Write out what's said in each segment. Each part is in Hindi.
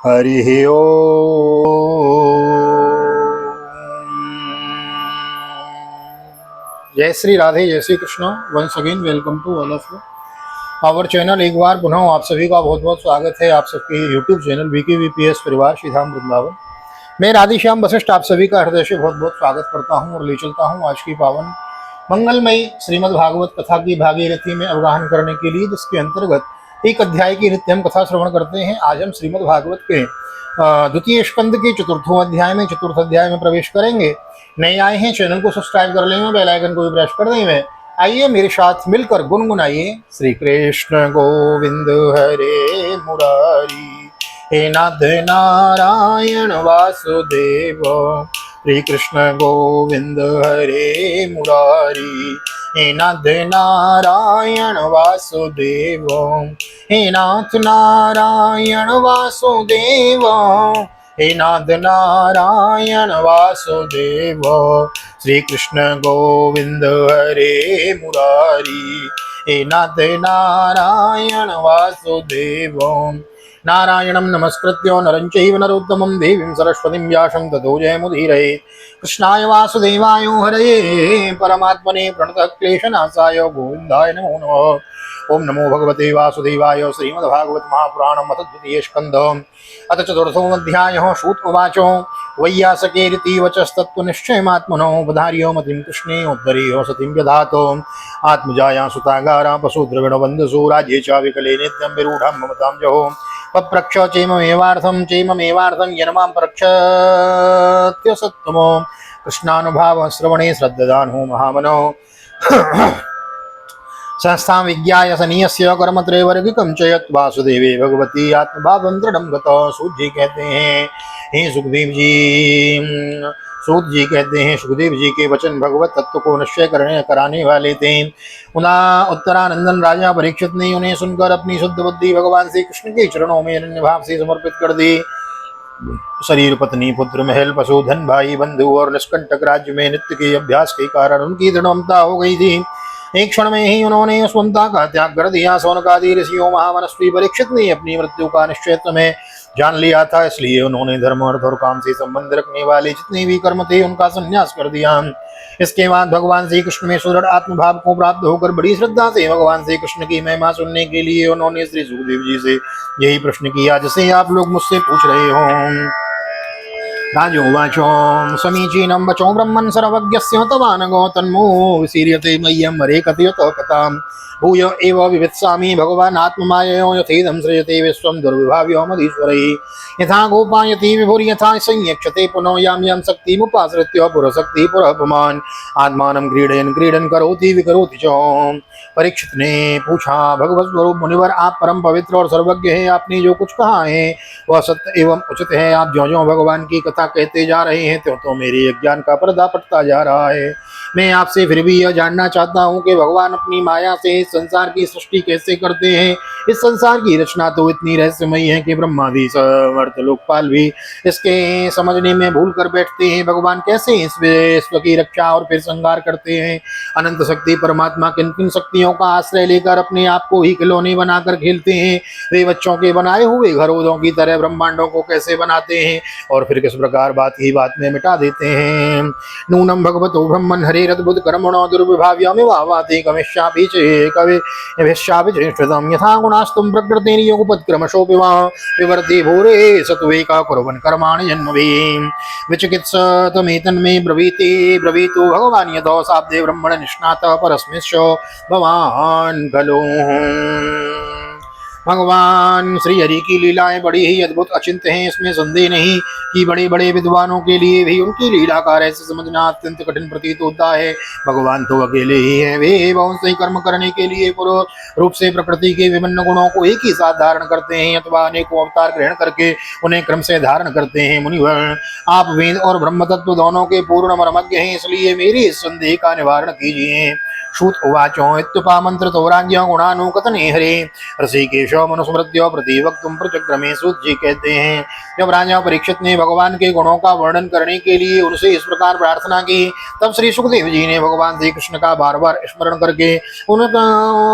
हरि ओम। जय श्री राधे, जय Shri Krishna. Once again welcome to all of you our channel. एक बार पुनः आप सभी का बहुत बहुत स्वागत है आप सबके यूट्यूब चैनल VKVPS परिवार श्रीधाम वृंदावन। मैं राधेश्याम वशिष्ठ आप सभी का हृदय से बहुत बहुत स्वागत करता हूं और ले चलता हूं आज की पावन मंगलमयी श्रीमद् भागवत कथा की भागीरथी में अवगाहन करने के लिए, जिसके अंतर्गत एक अध्याय की नित्य हम कथा श्रवण करते हैं। आज हम श्रीमद् भागवत के द्वितीय स्कंद के चतुर्थ अध्याय में प्रवेश करेंगे। नए आए हैं चैनल को सब्सक्राइब कर लेंगे, बेल आइकन को भी प्रेस कर देंगे। आइए मेरे साथ मिलकर गुनगुनाइए श्री कृष्ण गोविंद हरे मुरारी, हे नाथ नारायण वासुदेव। श्री कृष्ण गोविंद हरे मुरारी, हे नाथ नारायण वासुदेव। हे नाथ नारायण वासुदेव, हे नाथ नारायण वासुदेव। श्री कृष्ण गोविंद हरे मुरारी, हे नाथ नारायण वासुदेव। नारायणं नमस्कृत्य नरं चैव नरोत्तमं देवीं सरस्वतीं व्यासं ततो जयमुदीरये। कृष्णाय वासुदेवाय हरये परमात्मने प्रणतक्लेशनाशाय गोविन्दाय नमो नमः। ओम नमो भगवते वासुदेवाय। श्रीमद्भागवत महापुराणम् अथ द्वितीय स्कन्ध अथ चतुर्थोऽध्यायः। सूत उवाच वैयासकेरिति वचस्तत्त्वनिश्चयमात्मनो बधार्यो मतिं कृष्णे उद्धरेयो सतिं व्यधातो आत्मजाया सुतागारा पशुद्रविणबन्धुषु राज्ये च विकले नित्यं विरूढं ममतां जहो पप्रक्ष चैममेवार्थं यन्मां प्रक्षत्य सत्तमो कृष्णानुभाव श्रवणे श्रद्धानो महामनो संस्थां विज्ञाय सनीयस्य कर्मत्रयवर्गिकं च यत् वासुदेवे भगवती आत्मभावं दृढ़ं गतः। सूत जी कहते हैं हे सुखदेव जी के वचन भगवत तत्व को निश्चय कराने वाले थे। उत्तरानंदन राजा परीक्षित ने उन्हें सुनकर अपनी शुद्ध बुद्धि भगवान श्री कृष्ण के चरणों में अनन्य भाव से समर्पित कर दी। शरीर, पत्नी, पुत्र, महल, पशु, धन, भाई, बंधु और निष्कंटक राज्य में नित्य के अभ्यास के कारण उनकी दृढ़ता हो गई थी। एक क्षण में ही उन्होंने उस ममता का त्याग कर दिया। सौनकादि ऋषियों महामनस्वी परीक्षित ने अपनी मृत्यु का निश्चय समय जान लिया था, इसलिए उन्होंने धर्म, अर्थ और काम से संबंध रखने वाले जितने भी कर्म थे उनका संन्यास कर दिया। इसके बाद भगवान श्री कृष्ण में सुदृढ़ आत्मभाव को प्राप्त होकर बड़ी श्रद्धा से भगवान श्री कृष्ण की महिमा सुनने के लिए उन्होंने श्री सुखदेव जी से यही प्रश्न किया जिसे आप लोग मुझसे पूछ रहे हो। राजोवाचो समीचीनं वचो ब्रह्मन् सर्वज्ञस्य तवानगो तन्मो विसीर्यते मह्यं हरे कथयतो कथां भूय एव विवित्सामि भगवान् आत्ममाययो यथेदं सृजते विश्वं दुर्विभाव्यो मदीश्वरैः। यथा गोपायति विभुर्यथा संयक्षते पुनः यां यां शक्तिमुपाश्रित्य पुरशक्ति पुरपमान् आत्मानं क्रीडन करोति विकरोति च। परीक्षित ने पूछा, भगवत स्वरूप मुनिवर आप परम पवित्र और सर्वज्ञ हैं। आपने जो कुछ कहा है वह सत्य एवं उचित है। आप ज्यों ज्यों भगवान की कथा कहते जा रहे हैं त्यों तो मेरे अज्ञान का पर्दा फटता जा रहा है। मैं आपसे फिर भी यह जानना चाहता हूँ कि भगवान अपनी माया से इस संसार की सृष्टि कैसे करते हैं। इस संसार की रचना तो इतनी रहस्यमयी है कि ब्रह्मादि समर्थ लोकपाल भी इसके समझने में भूल कर बैठते हैं। भगवान कैसे इस विश्व की रक्षा और फिर संहार करते हैं। अनंत शक्ति परमात्मा किन किन शक्तियों का आश्रय लेकर अपने आप को ही खिलौने बनाकर खेलते हैं। वे बच्चों के बनाए हुए घरों की तरह ब्रह्मांडों को कैसे बनाते हैं और फिर किस प्रकार बात ही बात में मिटा देते हैं। नूनम भगवतो ब्रह्मन् हरेरद्भुत कर्मणो दुर्विभाव्यमिवावाति कविष्यापि चेष्टतम् यथा गुणास्तुं प्रकृतेर्योगपत्क्रमशोऽपि वा विवर्ते भूरे सत्त्वेका कुर्वन् कर्माणि जन्मभिः विचिकित्सतमेतन्मे ब्रवीतु भगवान् यतो शाब्दे ब्रह्मण निष्णातः परस्मिंश्च भवान् खलु। भगवान श्री हरि की लीलाएं बड़ी ही अद्भुत अचिंत्य हैं, इसमें संदेह नहीं कि बड़े बड़े विद्वानों के लिए भी उनकी लीला का रहस्य समझना अत्यंत कठिन प्रतीत होता है। भगवान तो अकेले ही हैं, वे बहुत से कर्म करने के लिए पूर्ण रूप से प्रकृति के विभिन्न गुणों को एक ही साथ धारण करते हैं अथवा अनेकों अवतार ग्रहण करके उन्हें क्रम से धारण करते हैं। मुनिवर, आप वेद और ब्रह्म तत्व दोनों के पूर्ण मर्मज्ञ हैं, इसलिए मेरी इस संदेह का निवारण कीजिए। सूत उवाचो इत्युपामन्त्रितो राज्ञो गुणानुकथने हरे ऋषिकेश मनुस्मृत्यो प्रतिवक्तुम प्रचक्रमे सूत जी कहते हैं, जब राजा परीक्षित ने भगवान के गुणों का वर्णन करने के लिए उनसे इस प्रकार प्रार्थना की, तब श्री सुखदेव जी ने भगवान श्री कृष्ण का बार बार स्मरण करके उनका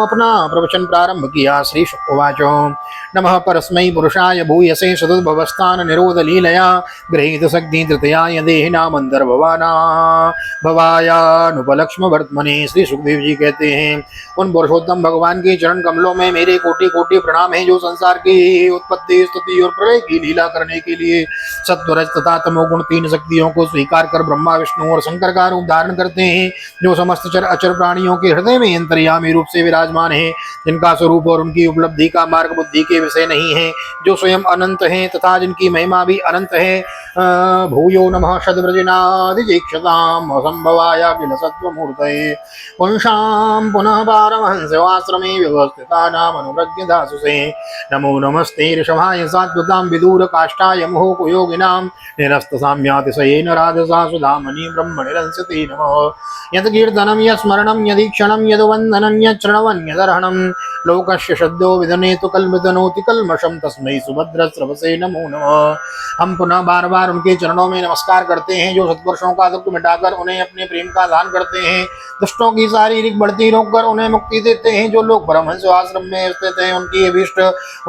अपना प्रवचन प्रारंभ किया। श्री शुकवाचो नमः परस्मै पुरुषाय भूयसे सदुद्भवस्थान निरोध लीलया गृहीत शक्ति तृतीयाय देहिनामंतर्भवाना भवायानुपलक्ष्म वर्तमने। श्री सुखदेव जी कहते हैं, उन पुरुषोत्तम भगवान के चरण कमलों में मेरे कोटि कोटि प्रणाम है, जो संसार की उत्पत्ति स्तुति और प्रलय की लीला करने के लिए सत्वरज तथा तमोगुण तीन शक्तियों को स्वीकार कर ब्रह्मा विष्णु और शंकर का रूप धारण करते हैं, जो समस्त चर अचर प्राणियों के हृदय में अंतर्यामी रूप से विराजमान है, जिनका स्वरूप और उनकी उपलब्धि का मार्ग बुद्धि के विषय नहीं है, जो स्वयं अनंत है तथा जिनकी महिमा भी अनंत है। भूयो नमः शतव्रजनादिजीक्षताम् असंभवाय किल सत्त्वमूर्तये पुंसां पुनः पारमहंसवाश्रमे व्यवस्थितानामनुव्रजदासुषे। नमो नमस्ते ऋषभाय सात्वतां विदूर काष्ठाय मोहकुयोगिनां निरस्तसाम्यातिशयेन राजसा सुधामनि ब्रह्मनिरंसते नमः। यत् कीर्तनं यत्स्मरणं यदीक्षणं यद्वन्दनं यच्चरणवन्यदर्हणं लोकस्य शब्दो विदनेतु कल्मदनोति कल्मषं तस्मै सुभद्रस्रवसे नमो नमः। हम पुनः बार बार उनके चरणों में नमस्कार करते हैं, जो सत्पुरुषों का दुख मिटाकर उन्हें अपने प्रेम का दान करते हैं, दुष्टों की शारीरिक बढ़ती रोककर उन्हें मुक्ति देते हैं, जो लोग परमहंस आश्रम में स्थित हैं उनकी अभीष्ट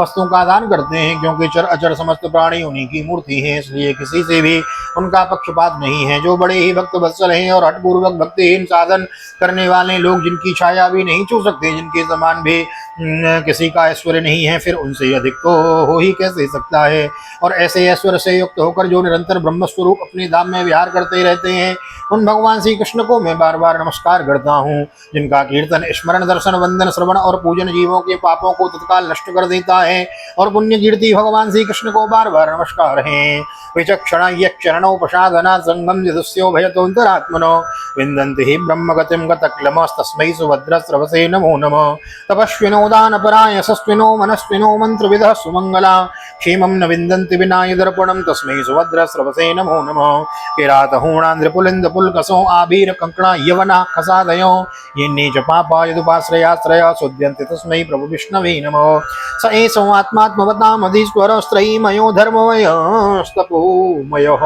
वस्तुओं का दान करते हैं, क्योंकि चर अचर समस्त प्राणी उन्हीं की मूर्ति है, इसलिए किसी से भी उनका पक्षपात नहीं है, जो बड़े ही भक्त वत्सल हैं और हठपूर्वक भक्तिहीन साधन करने वाले लोग जिनकी छाया भी नहीं छू सकते, जिनके समान भी किसी का ऐश्वर्य नहीं है, फिर उनसे अधिक तो हो ही कैसे सकता है। और ऐसे ऐश्वर्य से युक्त होकर जो निरंतर ब्रह्मस्वरूप अपने धाम में विहार करते रहते हैं, उन भगवान श्री कृष्ण को मैं बार बार नमस्कार करता हूँ, जिनका कीर्तन स्मरण दर्शन वंदन श्रवण और पूजन जीवों के पापों को तत्काल नष्ट कर देता है। और पुण्य कीर्ति भगवान श्री कृष्ण को बार बार नमस्कार है। विचक्षण यक्षरणो प्रसादना संगम यदुस्यो भयतोन्तरात्मनो विन्दन्ति हि ब्रह्मगतिं गतक्लमस्तस्मै सुभद्रस्रवसे नमो नमः। तपस्विनो दानपराय सस्विनो मनस्विनो मंत्रविदः सुमंगला क्षेमं न विन्दन्ति विनाय दर्पणं तस्मै सुभद्रस्रवसे नमो नमः। किरातहूणान्द्रपुलिन्दपुल्कसो आभीर कंकणा यवना खसादयो ये च पापा यदुपाश्रयाश्रया सुद्यन्ति तस्मै प्रभु विष्णवे नमः। स एष आत्मात्मवतामधीश्वरस्त्रयीमयो धर्ममयस्तपोमयः।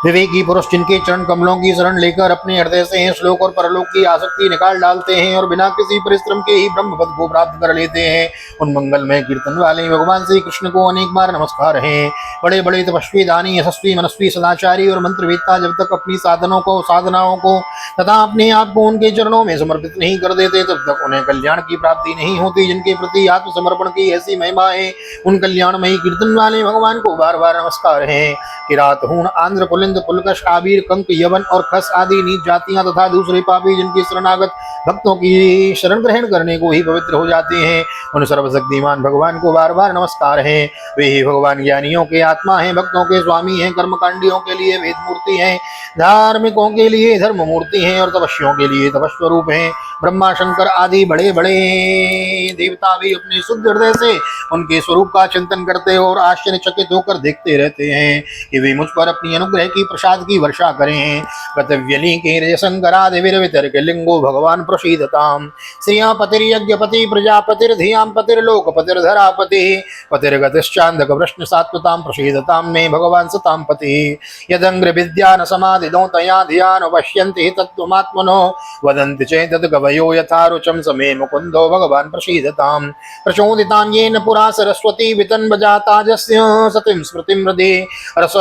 विवेकी पुरुष जिनके चरण कमलों की शरण लेकर अपने हृदय से श्लोक और परलोक की आसक्ति निकाल डालते हैं और बिना किसी परिश्रम के ही ब्रह्म पद को प्राप्त कर लेते हैं, उन मंगलमय कीर्तन वाले भगवान श्री कृष्ण को अनेक बार नमस्कार है। बड़े बड़े तपस्वी दानी यशस्वी मनस्वी सदाचारी और मंत्रवेत्ता जब तक अपनी साधनाओं को तथा अपने आप को उनके चरणों में समर्पित नहीं कर देते, तब तक उन्हें कल्याण की प्राप्ति नहीं होती। जिनके प्रति आत्मसमर्पण की ऐसी महिमा है, उन कल्याणमयी कीर्तन वाले भगवान को बार बार नमस्कार है। किरात हूण आंध्र पुलिंद पुलकश आबीर कंक यवन और खस आदि नीच जातियां तथा दूसरे पापी जिनकी शरणागत भक्तों की शरण ग्रहण करने को ही पवित्र हो जाते हैं, उन सर्वशक्तिमान भगवान को बार बार नमस्कार है। वे ही भगवान ज्ञानियों के आत्मा हैं, भक्तों के स्वामी हैं, कर्मकांडियों के लिए वेद मूर्ति हैं, धार्मिकों के लिए धर्म मूर्ति हैं और तपस्वियों के लिए तपस्वरूप हैं। ब्रह्मा शंकर आदि बड़े बड़े देवता भी अपने शुद्ध हृदय से उनके स्वरूप का चिंतन करते और आश्चर्यचकित होकर देखते रहते हैं कि वे मुझ पर अपनी अनुग्रह की प्रसाद की वर्षा करें। गतव्यली के शंकरादिविर्वितर्क लिंगो भगवान प्रसीदताम। श्रिया पतिर्यज्ञपति प्रजापतिर्धियां पतिर्लोकपतिर्धरापति पतिर्गतिश्चांदक प्रश्न सात्वतां प्रसीदतां मे भगवान सतां पति। यदंग्र विद्यान समाधिदो तया धियान पश्यन्ति तत्त्वमात्मनो वदन्ति चेतद् कवयो यथा रुचं समे मुकुन्दो भगवान प्रसीदतां। प्रचोदितां येन पुरा सरस्वती वितन्वजाताजस्य सतिं स्मृतिं हृदि रस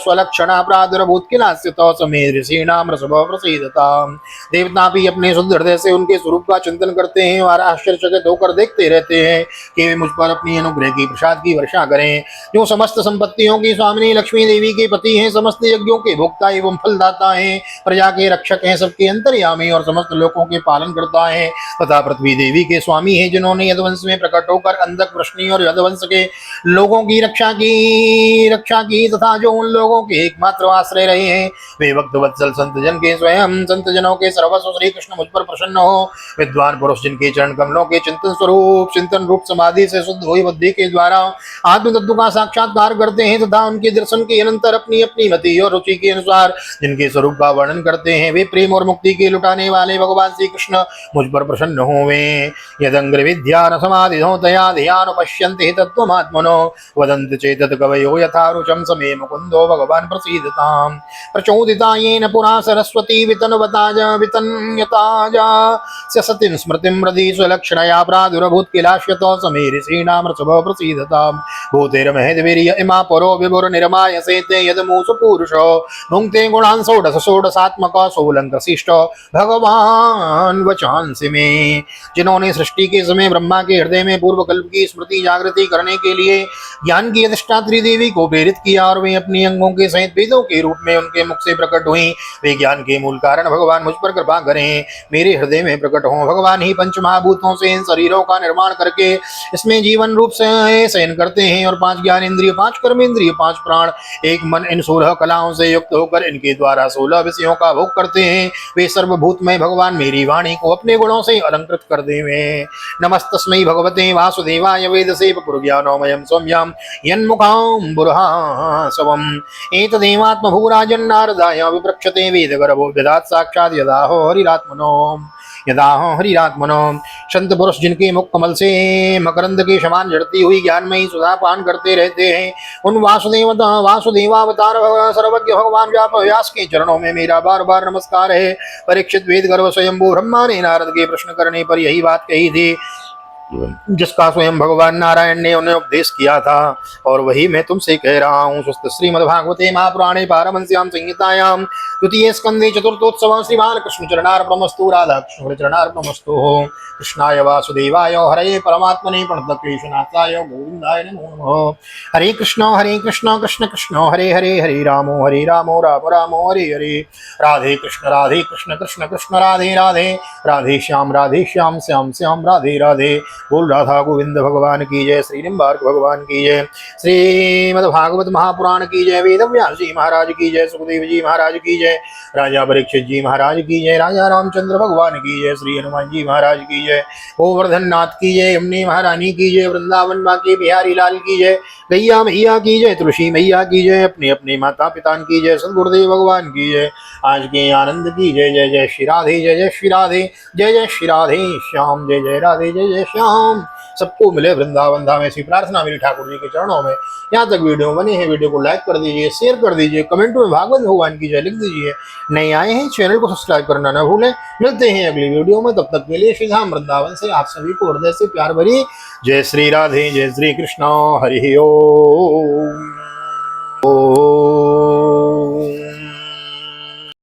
स्वलक्षणा प्रादुर्भूत किलास्य तो समे ऋषीणाम रसभव प्रसीदताम्। देवता भी अपने शुद्ध हृदय से उनके स्वरूप का चिंतन करते हैं और आश्चर्यचकित होकर देखते रहते हैं कि वे मुझ पर अपनी अनुग्रह की प्रसाद की वर्षा करें। जो समस्त संपत्तियों की स्वामिनी लक्ष्मी देवी के पति हैं, समस्त यज्ञों के भोक्ता एवं फलदाता हैं, प्रजा के रक्षक हैं, सबके अंतर्यामी और समस्त लोकों के पालन करता है, तथा पृथ्वी देवी के स्वामी हैं, जिन्होंने यदुवंश में प्रकट होकर अंधक वृष्णि और यदुवंश के लोगों की रक्षा की तथा जो उन लोगों के एकमात्र आश्रय रहे हैं, वे भक्त वत्सल संत जन के स्वयं संत जनों के सर्वस्व श्री कृष्ण मुझ पर प्रसन्न प्रसन्न हो। विद्वान पुरुष जिनके चरण कमलों के चिंतन रूप समाधि से शुद्ध हुई बुद्धि के द्वारा आत्म तत्व का साक्षात्कार करते हैं तथा उनके दर्शन के अनंतर अपनी अपनी मति और रुचि के अनुसार जिनके स्वरूप का वर्णन करते हैं, वे प्रेम और मुक्ति के लुटाने वाले भगवान श्री कृष्ण मुझ पर प्रसन्न होवे। यदंग्र विद्या न समाधिधो तया धियान पश्यन्ति तत्त्वमात्मनो वदन्ति चेतत् कवयो यथा रुचं समे मुकुन्दो भगवान् प्रसीदताम्। प्रचोदिता येन पुरा सरस्वती वितन्यताजा सतीं स्मृतिं हृदि स्वलक्षणया प्रादुरभूत् किलाश्यतो समे ऋषीणामृषभो प्रसीदताम्। भूतेर्महेद्वीर्य इमा परो विभुर्निर्माय सेते यदमूसु पुरुषो भुङ्क्ते गुणान् षोडशात्मक सोलङ्कशिष्ट भगवान् वचांसि मे। जिन्होंने सृष्टि के समय ब्रह्मा के हृदय में पूर्व कल्प की स्मृति जागृति करने के लिए ज्ञान की अधिष्ठात्री देवी को प्रेरित किया और वे अपनी अंगों के सहित वेदों के रूप में उनके मुख से प्रकट हुई, वे ज्ञान के मूल कारण भगवान मुझ पर कृपा करें, मेरे हृदय में प्रकट हों। भगवान ही पंच महाभूतों से इन शरीरों का निर्माण करके इसमें जीवन रूप से शयन करते हैं और 5 ज्ञान इंद्रिय, 5 कर्म इंद्रिय, 5 प्राण, 1 मन इन 16 कलाओं से युक्त होकर इनके द्वारा 16 विषयों का भोग करते हैं। वे सर्वभूतमय भगवान मेरी वाणी को अपने गुणों से अलंकृत कर देवे। नमस्तस्मै भगवते वासुदेवाय वेदसे पुरुज्ञानोमयं सौम्यं यन्मुखां बुरहासवम् एतदेवात्मभूराजन्नारदाय विप्रक्षते वेदगर्भो विदात् साक्षात् यदाहो हरिरात्मनो। संत पुरुष जिनके मुख कमल से मकरंद के समान झड़ती हुई ज्ञानमयी सुधा पान करते रहते हैं, उन वासुदेवावतार सर्वज्ञ भगवान व्यास के चरणों में मेरा बार बार नमस्कार है। परीक्षित वेद गर्भ स्वयंभू ब्रह्मा ने नारद के प्रश्न करने पर यही बात कही थी जिसका स्वयं भगवान नारायण ने उन्हें उपदेश किया था, और वही मैं तुमसे कह रहा हूँ। स्वस्थ श्रीमद्भागवते महापुराणे पारमहंस्यां संहितायां द्वितीय स्कंदे चतुर्थोत्सव श्रीमान कृष्ण चरणार्पणमस्तु। राधा कृष्ण चरणार्पणमस्तु। कृष्णाय वासुदेवाय हरे परमात्मने प्रणतक्लेशनाथाय गोविंदाय नमो नमः। हरे कृष्ण कृष्ण कृष्ण हरे हरे, हरे राम राम राम हरे हरे। राधे कृष्ण कृष्ण कृष्ण राधे राधे, राधे श्याम श्याम श्याम राधे राधे। बोल राधा गोविंद भगवान की जय, श्री निम्बार्क भगवान की जय, श्रीमद्भागवत महापुराण की जय, वेदव्यास जी महाराज की जय, सुखदेव जी महाराज की जय, राजा परीक्षित जी महाराज की जय, राजा रामचंद्र भगवान की जय, श्री हनुमान जी महाराज की जय, गोवर्धन नाथ की जय, यमुनी महारानी की जय, वृंदावन बांके बिहारी लाल की जय, गैया मैया की जय, तुलसी मैया की जय, अपने अपने माता पिता की जय, सदगुरुदेव भगवान की जय, आज के आनंद की जय। जय जय श्री राधे, जय जय श्री राधे, जय जय श्री राधे श्याम, जय जय राधे, जय जय श्याम। सबको मिले वृंदावन धाम, ऐसी प्रार्थना मेरी ठाकुर जी के चरणों में। यहाँ तक वीडियो बनी है, वीडियो को लाइक कर दीजिए, शेयर कर दीजिए, कमेंट में भागवत भगवान की जय लिख दीजिए। नए आए हैं चैनल को सब्सक्राइब करना न भूलें। मिलते हैं अगली वीडियो में, तब तक के लिए श्री धाम वृंदावन से आप सभी को हृदय से प्यार भरी जय श्री राधे, जय श्री कृष्ण, हरि ओम।